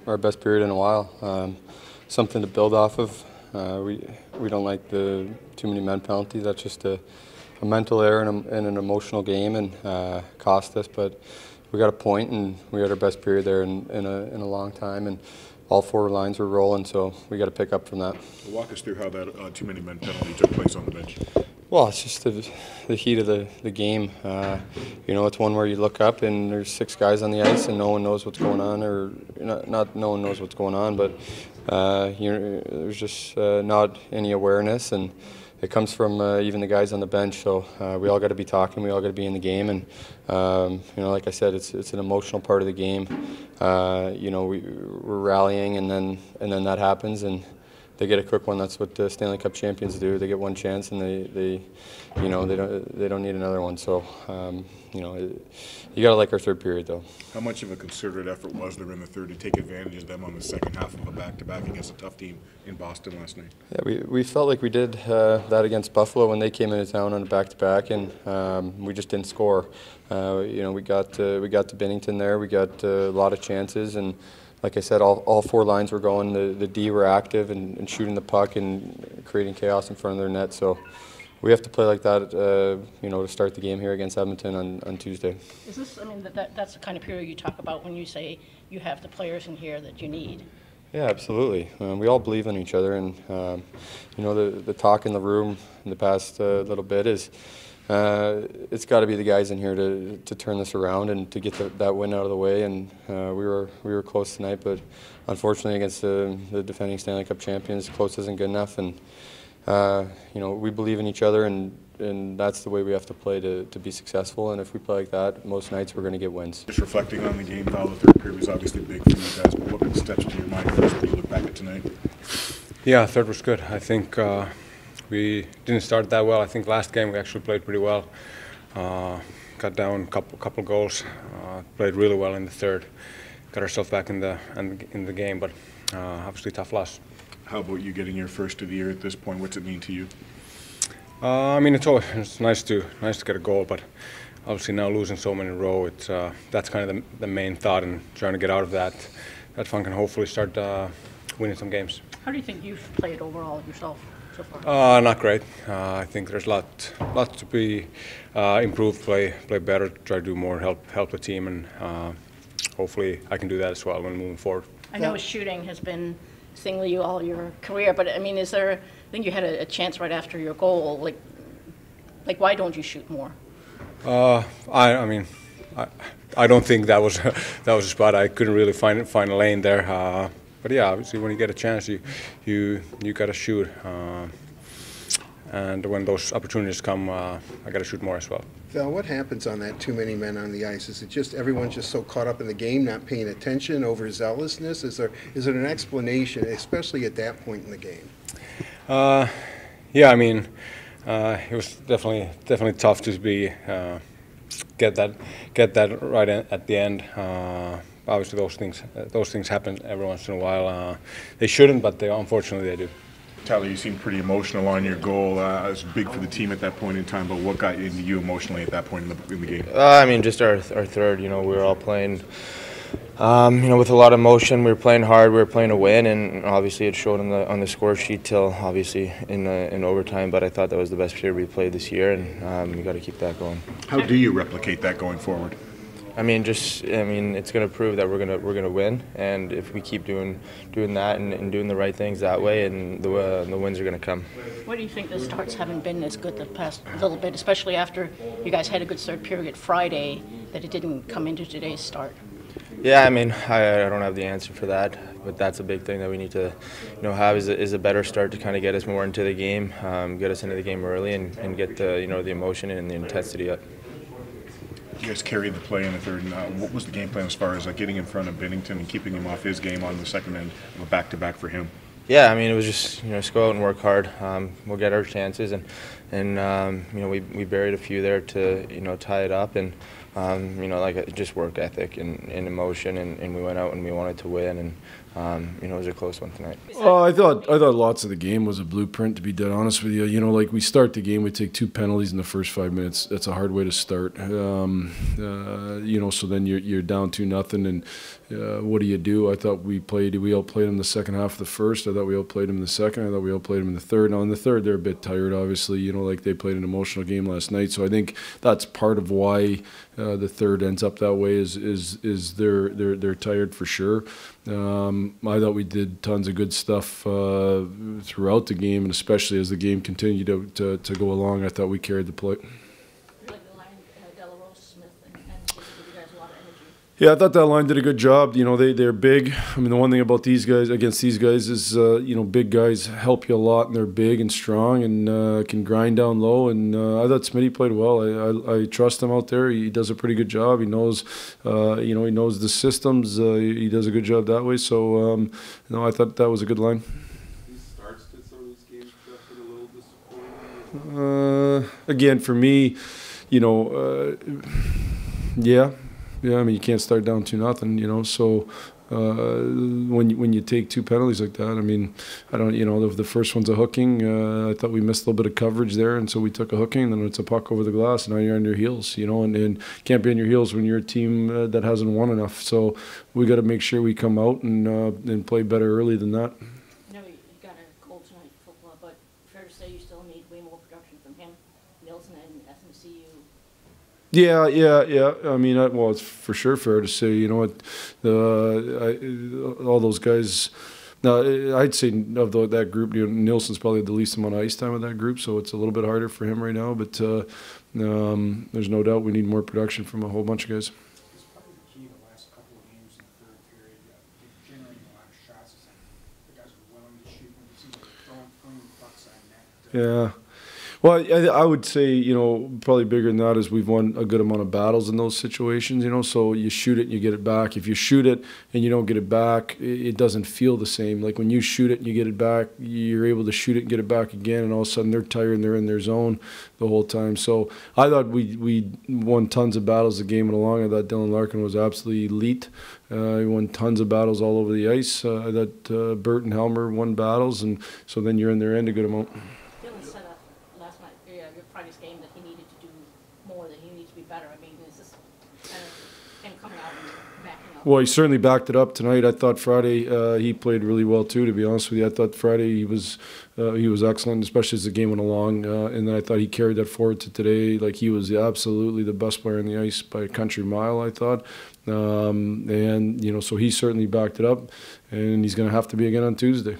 our best period in a while. Something to build off of. We don't like the too many men penalties. That's just a mental error in an emotional game and cost us. But we got a point and we had our best period there in a long time. And all four lines were rolling, so we got to pick up from that. Walk us through how that too many men penalty took place on the bench. Well, it's just the heat of the game. It's one where you look up and there's six guys on the ice and no one knows what's going on, or not no one knows what's going on, but there's just not any awareness, and it comes from even the guys on the bench. So we all got to be talking, we all got to be in the game, and like I said, it's an emotional part of the game. We're rallying, and then that happens, and they get a quick one. That's what Stanley Cup champions do. They get one chance, and they don't need another one. So you gotta like our third period though. How much of a concerted effort was there in the third to take advantage of them on the second half of a back-to-back against a tough team in Boston last night? Yeah, we felt like we did that against Buffalo when they came into town on a back-to-back, and we just didn't score. We got to Binnington there. We got a lot of chances, and like I said, all four lines were going. The D were active and shooting the puck and creating chaos in front of their net. So we have to play like that, to start the game here against Edmonton on Tuesday. Is this? I mean, that's the kind of period you talk about when you say you have the players in here that you need. Yeah, absolutely. We all believe in each other, and the talk in the room in the past little bit is. It's got to be the guys in here to turn this around and to get that win out of the way. And we were close tonight, but unfortunately against the defending Stanley Cup champions, close isn't good enough. And we believe in each other, and that's the way we have to play to be successful. And if we play like that, most nights we're going to get wins. Just reflecting on the game, Val, the third period was obviously big for you guys. But what steps to your mind first when you look back at tonight? Yeah, third was good. I think. We didn't start that well. I think last game we actually played pretty well. Got down a couple goals. Played really well in the third. Got ourselves back in the game, but obviously tough loss. How about you getting your first of the year at this point? What's it mean to you? It's nice to get a goal, but obviously now losing so many in a row, that's kind of the main thought, and trying to get out of that funk and hopefully start winning some games. How do you think you've played overall yourself so far? Not great. I think there's lots to be improved. Play better. Try to do more. Help the team, and hopefully I can do that as well when moving forward. I know shooting has been singling you all your career, but I mean, I think you had a chance right after your goal. Like why don't you shoot more? I don't think that was a spot. I couldn't really find a lane there. But yeah, obviously when you get a chance, you got to shoot, and when those opportunities come, I got to shoot more as well. Val, what happens on that too many men on the ice? Is it just everyone's just so caught up in the game, not paying attention, overzealousness? Is there an explanation, especially at that point in the game? It was definitely tough to be get that right at the end. Obviously, those things happen every once in a while. They shouldn't, but unfortunately they do. Tyler, you seemed pretty emotional on your goal. It was big for the team at that point in time, but what got into you emotionally at that point in the game? Just our third. We were all playing, with a lot of emotion. We were playing hard. We were playing to win, and obviously it showed on the score sheet till obviously in overtime. But I thought that was the best period we played this year, and we got to keep that going. How do you replicate that going forward? It's going to prove that we're going to win, and if we keep doing that and doing the right things that way, and the wins are going to come. What do you think the starts haven't been as good the past little bit, especially after you guys had a good third period Friday, that it didn't come into today's start? Yeah, I don't have the answer for that, but that's a big thing that we need to, have is a better start to kind of get us more into the game, get us into the game early, and get the emotion and the intensity up. You guys carried the play in the third. What was the game plan as far as getting in front of Binnington and keeping him off his game on the second end of a back-to-back for him? Yeah, it was just just go out and work hard. We'll get our chances, and we buried a few there to tie it up, and just work ethic and emotion, and we went out and we wanted to win, and it was a close one tonight. I thought lots of the game was a blueprint, to be dead honest with you. Like we start the game, we take 2 penalties in the first 5 minutes. That's a hard way to start. So then you're down 2-0, and what do? I thought we outplayed them the second half of the first. I thought we outplayed them in the second. I thought we outplayed them in the third. Now in the third, they're a bit tired, obviously. Like they played an emotional game last night. So I think that's part of why the third ends up that way. Is they're tired for sure. I thought we did tons of good stuff throughout the game, and especially as the game continued to go along, I thought we carried the play. Yeah, I thought that line did a good job. They're big. I mean, the one thing about these guys, against these guys, is big guys help you a lot, and they're big and strong and can grind down low. And I thought Smitty played well. I trust him out there. He does a pretty good job. He knows, he knows the systems. He does a good job that way. So, I thought that was a good line. These starts to some of these games have been a little disappointing. Again, for me, yeah. Yeah, I mean, you can't start down 2-0, so when you take 2 penalties like that, I mean, I don't, the first one's a hooking. I thought we missed a little bit of coverage there, and so we took a hooking, and then it's a puck over the glass, and now you're on your heels, and can't be on your heels when you're a team that hasn't won enough. So we got to make sure we come out and play better early than that. You got a goal tonight, Filppula, but fair to say you still need way more production from him, Nilsson, and SMCU. Yeah. I mean, it's for sure fair to say. All those guys. Now, I'd say of that group, Nilsson's probably the least amount of ice time of that group, so it's a little bit harder for him right now. But there's no doubt we need more production from a whole bunch of guys. It's probably the key the last couple of games in the third period. Generating a lot of shots. The guys are willing to shoot when you see them throwing pucks on net. Yeah. Well, I would say, probably bigger than that is we've won a good amount of battles in those situations, so you shoot it and you get it back. If you shoot it and you don't get it back, it doesn't feel the same. Like when you shoot it and you get it back, you're able to shoot it and get it back again, and all of a sudden they're tired and they're in their zone the whole time. So I thought we won tons of battles the game went along. I thought Dylan Larkin was absolutely elite. He won tons of battles all over the ice. I thought Bert and Helmer won battles, and so then you're in their end a good amount. Friday's game that he needed to do more, that he needs to be better. I mean, is this kind of him coming out and backing up? Well, he certainly backed it up tonight. I thought Friday he played really well too, to be honest with you. I thought Friday he was excellent, especially as the game went along. And then I thought he carried that forward to today. Like, he was absolutely the best player on the ice by a country mile, I thought. So he certainly backed it up, and he's going to have to be again on Tuesday.